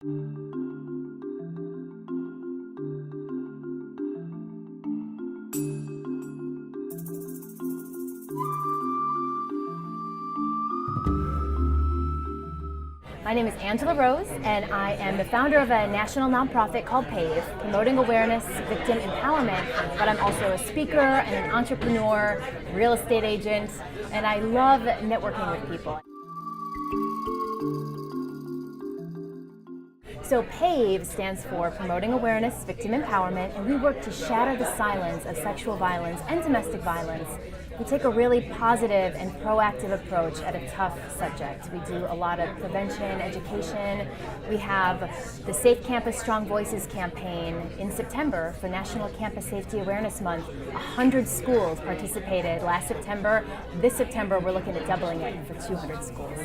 My name is Angela Rose, and I am the founder of a national nonprofit called PAVE, promoting awareness, victim empowerment, but I'm also a speaker and an entrepreneur, real estate agent, and I love networking with people. So PAVE stands for Promoting Awareness, Victim Empowerment, and we work to shatter the silence of sexual violence and domestic violence. We take a really positive and proactive approach at a tough subject. We do a lot of prevention, education. We have the Safe Campus Strong Voices campaign in September for National Campus Safety Awareness Month. 100 schools participated last September. This September, we're looking at doubling it for 200 schools.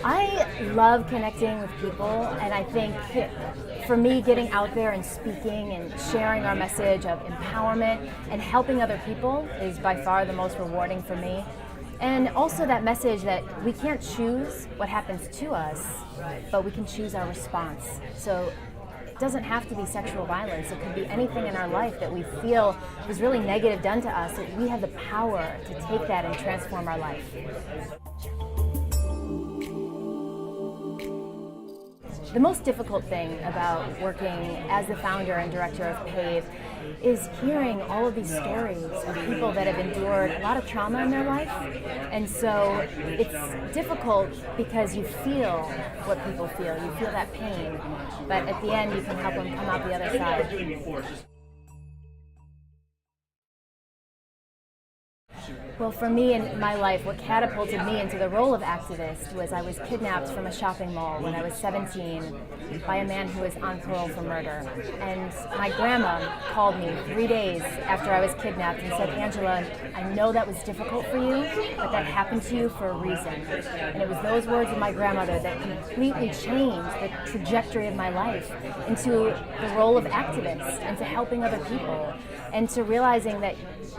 I love connecting with people, and I think for me, getting out there and speaking and sharing our message of empowerment and helping other people is by far the most rewarding for me. And also that message that we can't choose what happens to us, but we can choose our response. So it doesn't have to be sexual violence. It could be anything in our life that we feel was really negative done to us, that we have the power to take that and transform our life. The most difficult thing about working as the founder and director of PAVE is hearing all of these stories of people that have endured a lot of trauma in their life. And so it's difficult because you feel what people feel. You feel that pain. But at the end, you can help them come out the other side. Well, for me in my life, what catapulted me into the role of activist was I was kidnapped from a shopping mall when I was 17 by a man who was on parole for murder. And my grandma called me 3 days after I was kidnapped and said, "Angela, I know that was difficult for you, but that happened to you for a reason." And it was those words of my grandmother that completely changed the trajectory of my life into the role of activist, into helping other people, and to realizing that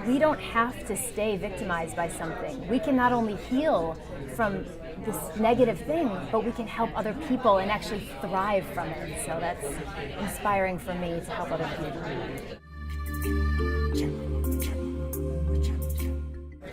we don't have to stay victimized by something. We can not only heal from this negative thing, but we can help other people and actually thrive from it. So that's inspiring for me to help other people.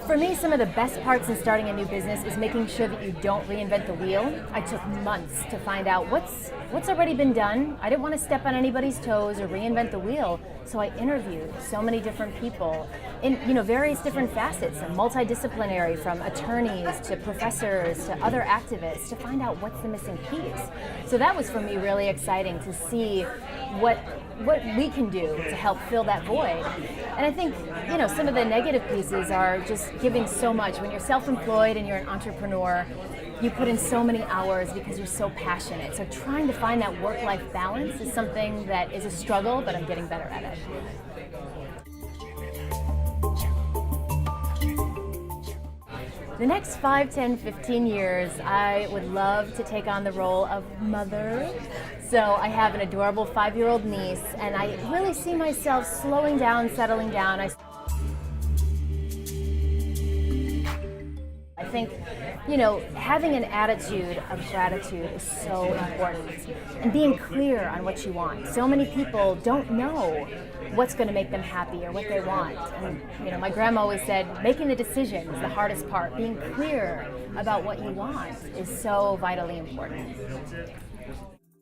For me, some of the best parts in starting a new business is making sure that you don't reinvent the wheel. I took months to find out what's already been done. I didn't want to step on anybody's toes or reinvent the wheel, so I interviewed so many different people in various different facets, and multidisciplinary, from attorneys to professors to other activists, to find out what's the missing piece. So that was for me really exciting to see what we can do to help fill that void. And I think some of the negative pieces are just giving so much. When you're self-employed and you're an entrepreneur, you put in so many hours because you're so passionate. So trying to find that work-life balance is something that is a struggle, but I'm getting better at it. The next 5, 10, 15 years, I would love to take on the role of mother. So I have an adorable 5-year-old niece, and I really see myself slowing down, settling down. I think, having an attitude of gratitude is so important, and being clear on what you want. So many people don't know what's going to make them happy or what they want. And my grandma always said, making the decision is the hardest part. Being clear about what you want is so vitally important.